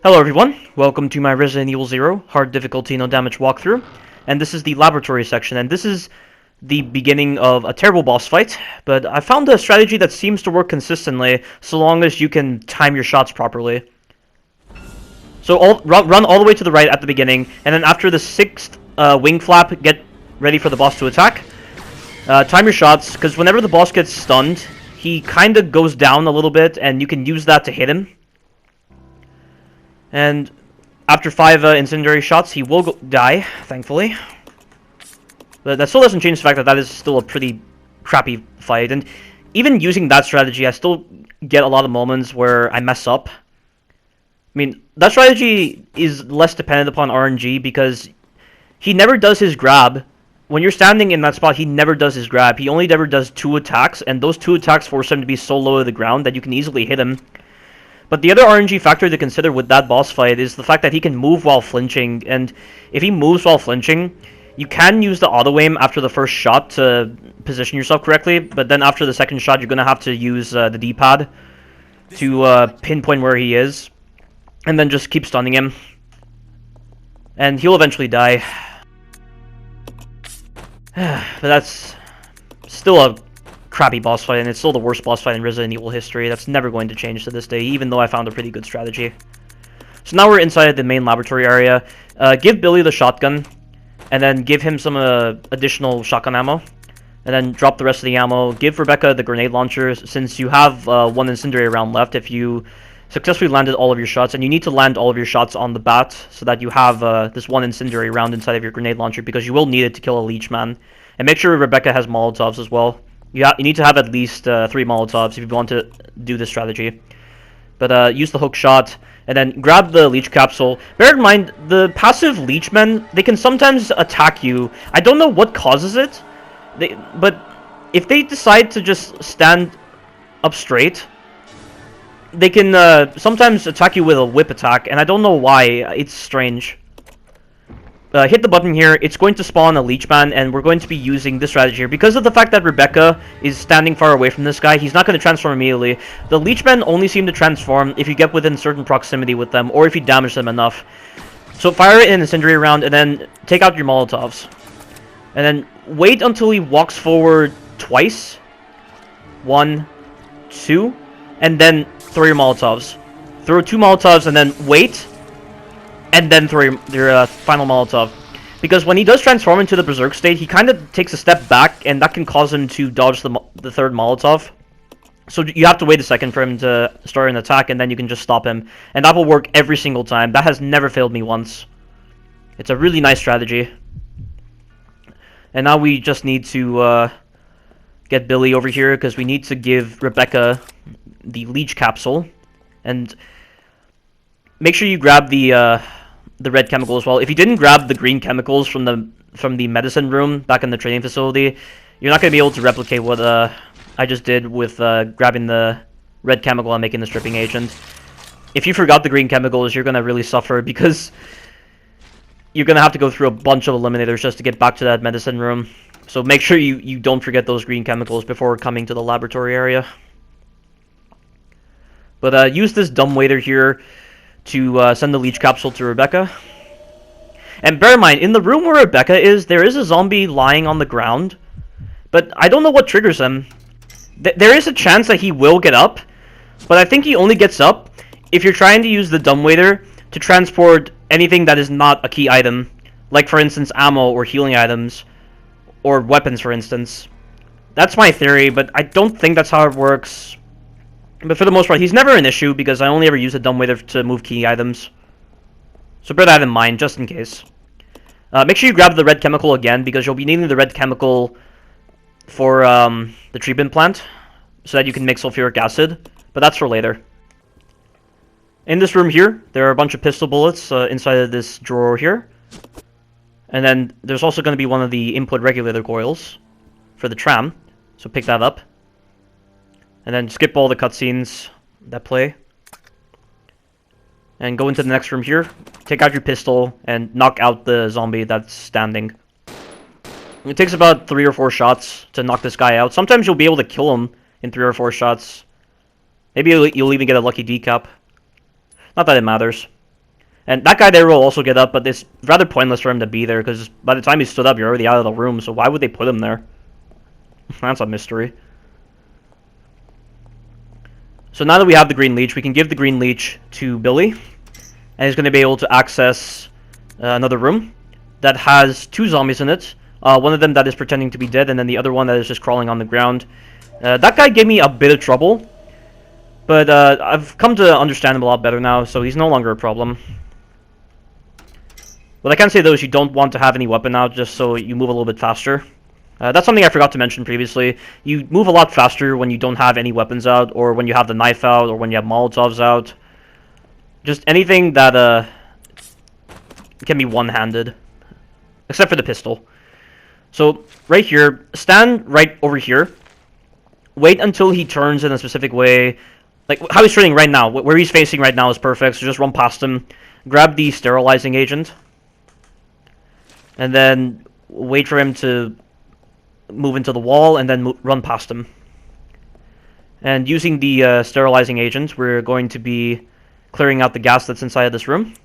Hello everyone, welcome to my Resident Evil 0 hard difficulty no damage walkthrough, and this is the laboratory section, and this is the beginning of a terrible boss fight, but I found a strategy that seems to work consistently so long as you can time your shots properly. So run all the way to the right at the beginning, and then after the 6th wing flap, get ready for the boss to attack. Time your shots, because whenever the boss gets stunned, he kind of goes down a little bit, and you can use that to hit him. And after 5 incendiary shots, he will die, thankfully. But that still doesn't change the fact that that is still a pretty crappy fight. And even using that strategy, I still get a lot of moments where I mess up. I mean, that strategy is less dependent upon RNG because he never does his grab. When you're standing in that spot, he never does his grab. He only ever does 2 attacks, and those 2 attacks force him to be so low to the ground that you can easily hit him. But the other RNG factor to consider with that boss fight is the fact that he can move while flinching, and if he moves while flinching, you can use the auto-aim after the first shot to position yourself correctly, but then after the second shot, you're going to have to use the D-pad to pinpoint where he is, and then just keep stunning him. And he'll eventually die. But that's still a crappy boss fight, and it's still the worst boss fight in Resident Evil history. That's never going to change to this day, even though I found a pretty good strategy. So now we're inside the main laboratory area. Give Billy the shotgun, and then give him some additional shotgun ammo, and then drop the rest of the ammo. Give Rebecca the grenade launcher, since you have 1 incendiary round left if you successfully landed all of your shots, and you need to land all of your shots on the bat so that you have this 1 incendiary round inside of your grenade launcher, because you will need it to kill a leech man. And make sure Rebecca has Molotovs as well. You need to have at least 3 Molotovs if you want to do this strategy. But use the hook shot, and then grab the leech capsule. Bear in mind, the passive leech men, they can sometimes attack you. I don't know what causes it, but if they decide to just stand up straight, they can sometimes attack you with a whip attack, and I don't know why. It's strange. Hit the button here, it's going to spawn a leechman, and we're going to be using this strategy here. Because of the fact that Rebecca is standing far away from this guy, he's not going to transform immediately. The leechmen only seem to transform if you get within certain proximity with them, or if you damage them enough. So fire it in an incendiary round, and then take out your Molotovs. And then wait until he walks forward twice. 1, 2, and then throw your Molotovs. Throw 2 Molotovs, and then wait, and then throw your final Molotov. Because when he does transform into the Berserk state, he kind of takes a step back, and that can cause him to dodge the 3rd Molotov. So you have to wait a second for him to start an attack, and then you can just stop him. And that will work every single time. That has never failed me once. It's a really nice strategy. And now we just need to get Billy over here, because we need to give Rebecca the leech capsule. And make sure you grab the red chemical as well. If you didn't grab the green chemicals from the medicine room back in the training facility, you're not going to be able to replicate what I just did with grabbing the red chemical and making the stripping agent. If you forgot the green chemicals, you're going to really suffer, because you're going to have to go through a bunch of eliminators just to get back to that medicine room. So make sure you don't forget those green chemicals before coming to the laboratory area. But use this dumbwaiter here to send the leech capsule to Rebecca. And bear in mind, in the room where Rebecca is, there is a zombie lying on the ground, but I don't know what triggers him. There is a chance that he will get up, but I think he only gets up if you're trying to use the dumbwaiter to transport anything that is not a key item, like for instance ammo or healing items, or weapons for instance. That's my theory, but I don't think that's how it works. But for the most part, he's never an issue, because I only ever use a dumbwaiter to move key items. So bear that in mind, just in case. Make sure you grab the red chemical again, because you'll be needing the red chemical for the treatment plant, so that you can make sulfuric acid, but that's for later. In this room here, there are a bunch of pistol bullets inside of this drawer here. And then there's also going to be one of the input regulator coils for the tram, so pick that up. And then skip all the cutscenes that play. And go into the next room here. Take out your pistol and knock out the zombie that's standing. It takes about 3 or 4 shots to knock this guy out. Sometimes you'll be able to kill him in 3 or 4 shots. Maybe you'll even get a lucky decap. Not that it matters. And that guy there will also get up, but it's rather pointless for him to be there, because by the time he stood up, you're already out of the room, so why would they put him there? That's a mystery. So now that we have the green leech, we can give the green leech to Billy, and he's going to be able to access another room that has 2 zombies in it. One of them that is pretending to be dead, and then the other one that is just crawling on the ground. That guy gave me a bit of trouble, but I've come to understand him a lot better now, so he's no longer a problem. What I can say, though, is you don't want to have any weapon out just so you move a little bit faster. That's something I forgot to mention previously. You move a lot faster when you don't have any weapons out, or when you have the knife out, or when you have Molotovs out. Just anything that can be one-handed. Except for the pistol. So, right here, stand right over here. Wait until he turns in a specific way. Like, how he's turning right now. Where he's facing right now is perfect, so just run past him. Grab the sterilizing agent. And then wait for him to move into the wall, and then run past him. And using the sterilizing agent, we're going to be clearing out the gas that's inside of this room.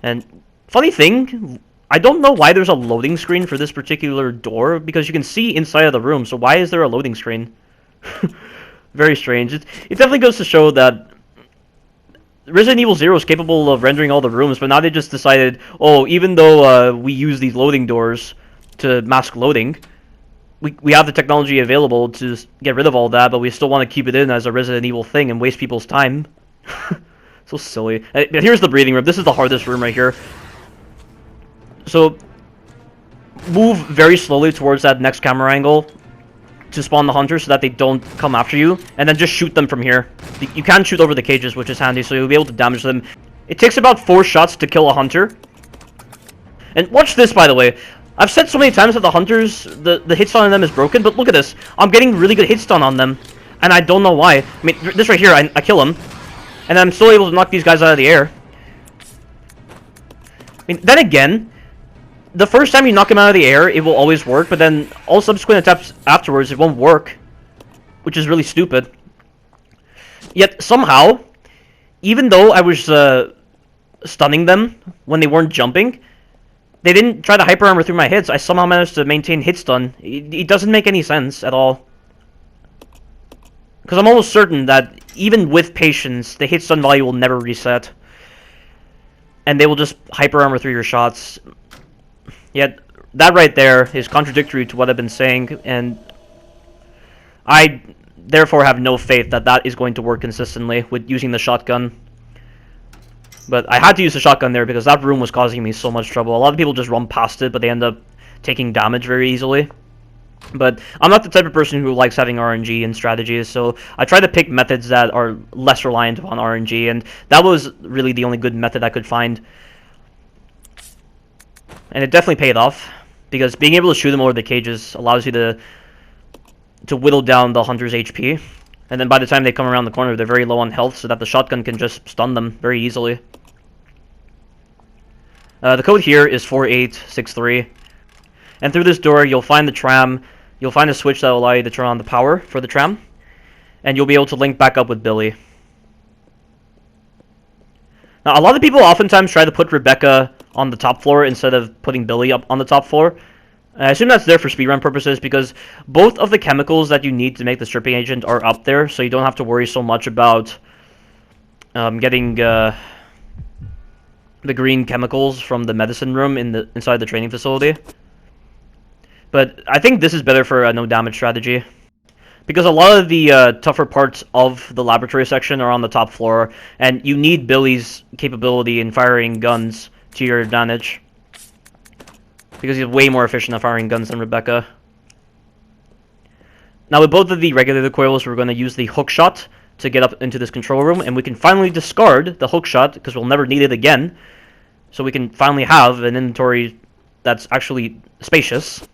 And funny thing, I don't know why there's a loading screen for this particular door, because you can see inside of the room, so why is there a loading screen? Very strange. It definitely goes to show that Resident Evil 0 is capable of rendering all the rooms, but now they just decided, oh, even though we use these loading doors to mask loading, we have the technology available to get rid of all that, but we still want to keep it in as a Resident Evil thing and waste people's time. So silly. Here's the breathing room. This is the hardest room right here. So, move very slowly towards that next camera angle to spawn the hunters so that they don't come after you, and then just shoot them from here. You can shoot over the cages, which is handy, so you'll be able to damage them. It takes about 4 shots to kill a hunter. And watch this, by the way. I've said so many times that the hunters, the hit stun on them is broken, but look at this. I'm getting really good hit stun on them, and I don't know why. I mean, this right here, I kill him, and I'm still able to knock these guys out of the air. I mean, then again, the first time you knock him out of the air, it will always work, but then all subsequent attempts afterwards, it won't work, which is really stupid. Yet, somehow, even though I was stunning them when they weren't jumping, they didn't try to hyper armor through my hits. I somehow managed to maintain hit stun. It doesn't make any sense at all. Because I'm almost certain that even with patience, the hit stun value will never reset. And they will just hyper armor through your shots. Yet, that right there is contradictory to what I've been saying, and I therefore have no faith that that is going to work consistently with using the shotgun. But I had to use the shotgun there because that room was causing me so much trouble. A lot of people just run past it, but they end up taking damage very easily. But I'm not the type of person who likes having RNG in strategies, so I try to pick methods that are less reliant upon RNG, and that was really the only good method I could find. And it definitely paid off, because being able to shoot them over the cages allows you to whittle down the hunter's HP. And then by the time they come around the corner, they're very low on health, so that the shotgun can just stun them very easily. The code here is 4863. And through this door, you'll find the tram. You'll find a switch that will allow you to turn on the power for the tram. And you'll be able to link back up with Billy. Now, a lot of people oftentimes try to put Rebecca on the top floor instead of putting Billy up on the top floor. I assume that's there for speedrun purposes because both of the chemicals that you need to make the stripping agent are up there, so you don't have to worry so much about getting the green chemicals from the medicine room inside the training facility. But I think this is better for a no damage strategy, because a lot of the tougher parts of the laboratory section are on the top floor, and you need Billy's capability in firing guns to your advantage, because he's way more efficient at firing guns than Rebecca. Now with both of the regulator coils, we're going to use the hook shot to get up into this control room, and we can finally discard the hook shot because we'll never need it again. So we can finally have an inventory that's actually spacious,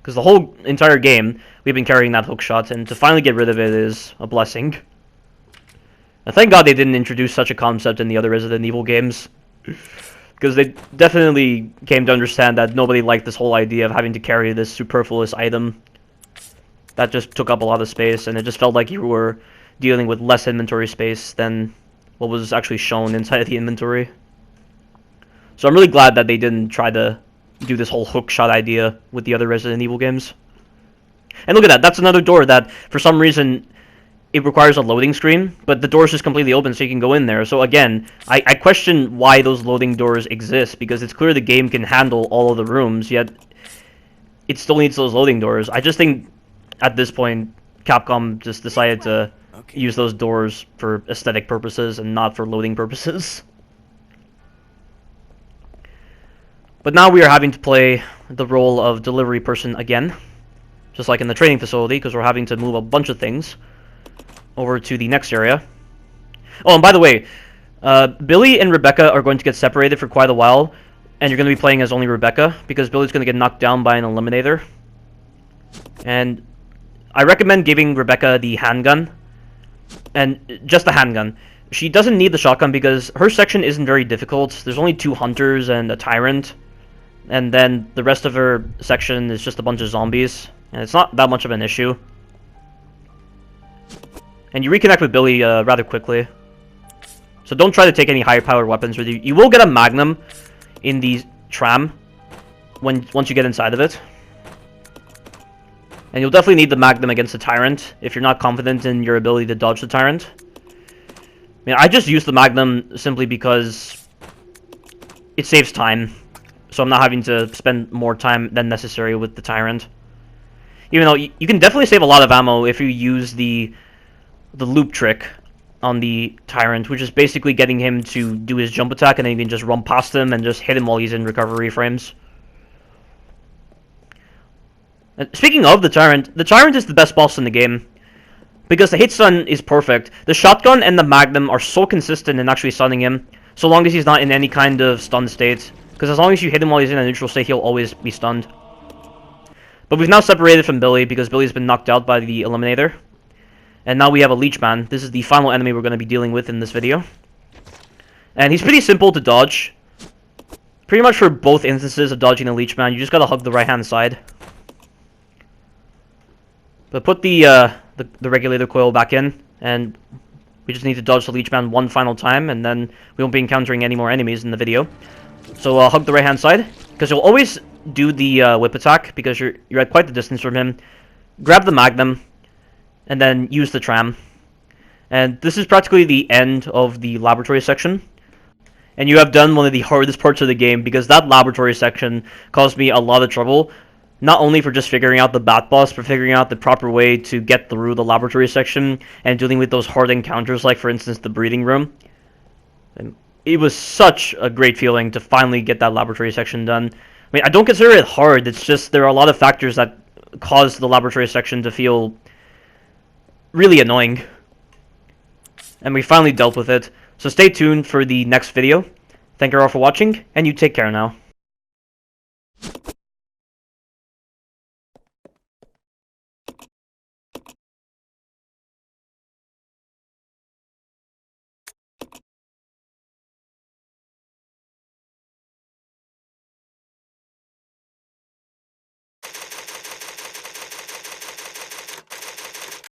because the whole entire game we've been carrying that hook shot, and to finally get rid of it is a blessing. And thank God they didn't introduce such a concept in the other Resident Evil games, because they definitely came to understand that nobody liked this whole idea of having to carry this superfluous item that just took up a lot of space, and it just felt like you were dealing with less inventory space than what was actually shown inside of the inventory. So I'm really glad that they didn't try to do this whole hook shot idea with the other Resident Evil games. And look at that, that's another door that, for some reason, it requires a loading screen, but the door is just completely open so you can go in there. So again, I question why those loading doors exist, because it's clear the game can handle all of the rooms, yet it still needs those loading doors. I just think, at this point, Capcom just decided to use those doors for aesthetic purposes and not for loading purposes. But now we are having to play the role of delivery person again, just like in the training facility, because we're having to move a bunch of things over to the next area. Oh, and by the way, Billy and Rebecca are going to get separated for quite a while, and you're going to be playing as only Rebecca, because Billy's going to get knocked down by an eliminator. And I recommend giving Rebecca the handgun, and just the handgun. She doesn't need the shotgun because her section isn't very difficult. There's only 2 hunters and a tyrant, and then the rest of her section is just a bunch of zombies, and it's not that much of an issue. And you reconnect with Billy rather quickly. So don't try to take any higher powered weapons with you. You will get a magnum in the tram once you get inside of it. And you'll definitely need the magnum against the tyrant if you're not confident in your ability to dodge the tyrant. I mean, I just use the magnum simply because it saves time. So I'm not having to spend more time than necessary with the tyrant. Even though you can definitely save a lot of ammo if you use the loop trick on the tyrant, which is basically getting him to do his jump attack, and then you can just run past him and just hit him while he's in recovery frames. And speaking of the tyrant is the best boss in the game, because the hit stun is perfect. The shotgun and the magnum are so consistent in actually stunning him, so long as he's not in any kind of stun state, because as long as you hit him while he's in a neutral state, he'll always be stunned. But we've now separated from Billy, because Billy's been knocked out by the eliminator. And now we have a Leechman. This is the final enemy we're going to be dealing with in this video. And he's pretty simple to dodge. Pretty much for both instances of dodging a Leechman, you just gotta hug the right-hand side. But put the regulator coil back in, and we just need to dodge the Leechman one final time, and then we won't be encountering any more enemies in the video. So hug the right-hand side, because you'll always do the whip attack, because you're at quite the distance from him. Grab the magnum, and then use the tram. And this is practically the end of the laboratory section. And you have done one of the hardest parts of the game, because that laboratory section caused me a lot of trouble. Not only for just figuring out the bat boss, but figuring out the proper way to get through the laboratory section and dealing with those hard encounters, like for instance the breeding room. And it was such a great feeling to finally get that laboratory section done. I mean, I don't consider it hard, it's just there are a lot of factors that cause the laboratory section to feel really annoying. And we finally dealt with it. So stay tuned for the next video. Thank you all for watching, and you take care now.